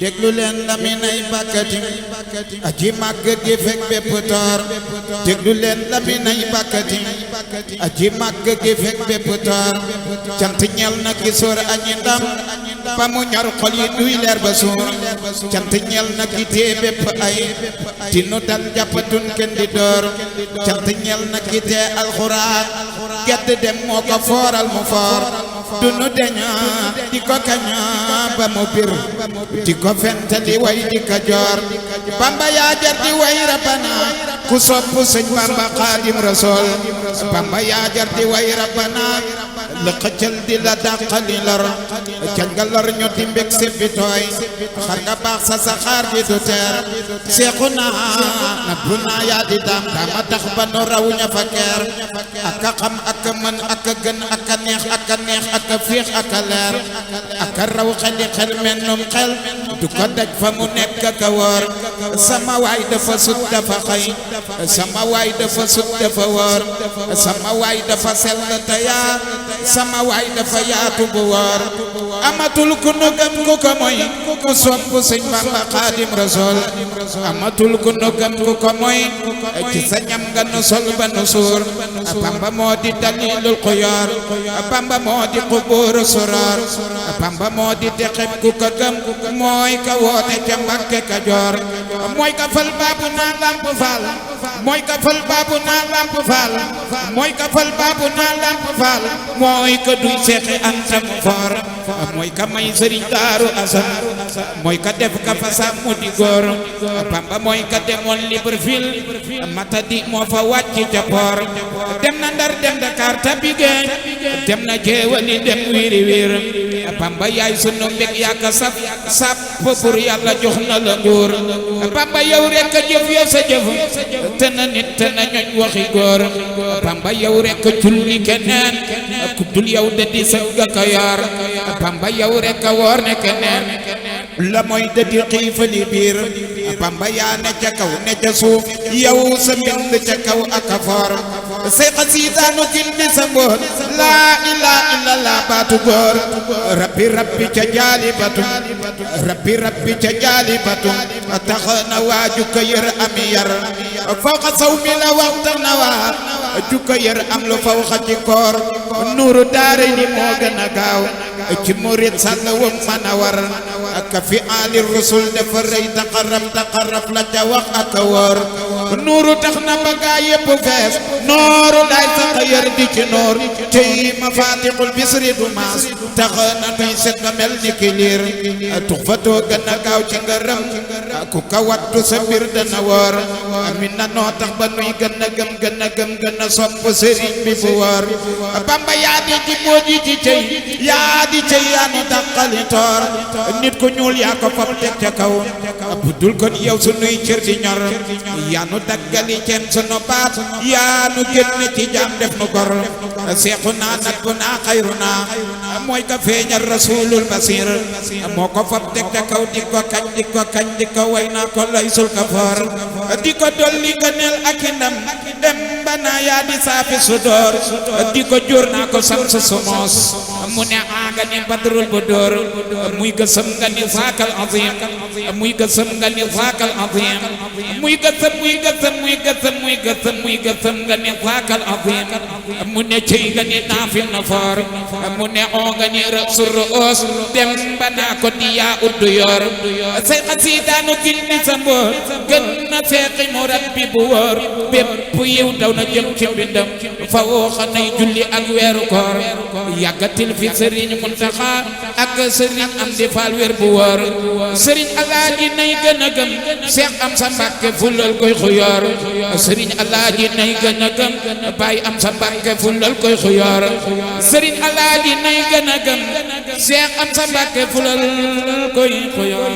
déglu leen laminay bàkkati aji màgg gi fekk bépp toor déglu leen laminay bàkkati aji màgg gi fekk bépp toor cant ñeel na ki sóor añi ndam ba mu ñor xol yi duy leer ba suur cant ñeel na ki tee bépp ay tinu dal jàppatun kenn di door cant ñeel na ki tee alxuraan gedd dem moo ko fooral mu foor dunu deña di ko kaña ba mu bir di ko fentali way di ka joor Bamba yaa jar di way rabbana ku sopp sëñ Bamba Xaadim Rasool Bamba yaa jar di way rabbana la xëccal di la dàqali lor cañ nga lor ñu di mbég séppi tooy xar nga baax sa saxaar di du teer seexu naa na bu naa yaa di daam daama tax ba nu raw ña fa keer aka xam aka mën aka gën aka neex aka neex aka féex aka leer aka raw xeli xel mennum xel du ko daj fa mu nekk aka woor sama waay dafa sut dafa xëy sama waay dafa sut dafa woor sama waay dafa sell te yaar sama waay dafa yaatu bu woor amatul ku nu gëm ku ko moy ku sopp sëñ Bamba Xaadim Rasool amatul ku nu gëm ku ko moy ci sa ñam nga nu sol ba nu suur Bamba moo di dalilul xuyoor Bamba moo di xubuuru suraar Bamba moo di texeb ku ko gëm mooy ka woote ca Mbàkke Kajoor mooy ka fal baabu naa Lamp Faal mooy ka fal baabu naa Lamp Faal mooy ka fal baabu naa Lamp Faal mooy ka duy seexi Anta mu foor mooy ka may Sëriñ Daaru Asan mooy ka def ka fa sàmm di góor Bamba mooy ka demoon Libreville Matadi moo fa wàcc ca poor dem na Ndar dem Dakar tabigéey dem na jeewali dem wiiri wiir Bamba yaay sunu mbég yaa ka sap sap pour Yàlla jox na la nguur Bamba yow rekk a jëf yow sa jëf te na nit te na ñoñ waxi góor Bamba yow rekk a julli keneen ku dul yow de di sa ga ka yor Bamba yow rekk a woor ne keneen la mooy de di xiifali biir Bamba yaa ne ca kaw ne ca suuf yow sa mbind ca kaw ak a foor say xasiidaanu gindi sa mboot laa ilaaha illallaah baatu góor rabbi rabbi ca jaalibatu rabbi rabbi ca jaalibatu tax na waa jukka yër am yar fawqa saw mi la waxta na waa jukka yër am lu fawqa ci koor nuuru daare ni moo gën a gaaw ci murit sàll wam mën a war ak fi aali rusul dafa rëy taqarraf la ca wax ak a wóor nuuru tax na ba gaa yépp fees nooru daay sax yër di ci noor tey mafaatixul bisri du maas tax na nuy set ba mel ni ki liir tux fa too gën a gaaw ci ngërëm ku ka wattu sa mbir dana wóor amin na noo tax ba nuy gën a gëm gën a sopp sëriñ bi bu wóor Bamba yaa di ci mooji ci cey yaa di cey yaa nu dàqali toor nit ku ñuul yaa ko fab teg ca kaw bu dul kon yow sunuy cër di ñor yaa nu daggali ceen sunu baat yaa nu génn ci jaam def nu gor seexu naa nag bu naa xayru naa mooy ka feeñal rasulul basir moo ko fab teg ca kaw di ko kañ di ko way naa ko lay sul ka foor di ko dolli ngëneel ak i ndam dem ba naa yaa di saafi su door di ko jur naa ko sam sa sumoos mu ne aaga ni badrul bu door muy gësëm nga ni saakal azim muy gësëm nga ni saakal azim muy gësëm nga ni saakal azim mu ne cey nga ni naafil na foor mu ne oo nga ni rësul roos dem ba naa ko di yaa uddu yor say xasiidaanu gindi sa mboor gën na seexi mu rabbi bu wóor bépp yiw daw na jëm ci mbindam fa woo xanay julli ak weeru koor yàggatil fi sëriñ Muntaxa ak sëriñ Amdi Faal wér bu wóor sëriñ Alaaji nay gën a gëm Seex Amsa Mbàkke fulal koy xuyoor sëriñ Alaaji nay gën a gëm Baay Amsa Mbàkke fulal koy xuyoor sëriñ Alaaji nay gën a gëm Seex Amsa Mbàkke fulal koy xuyoor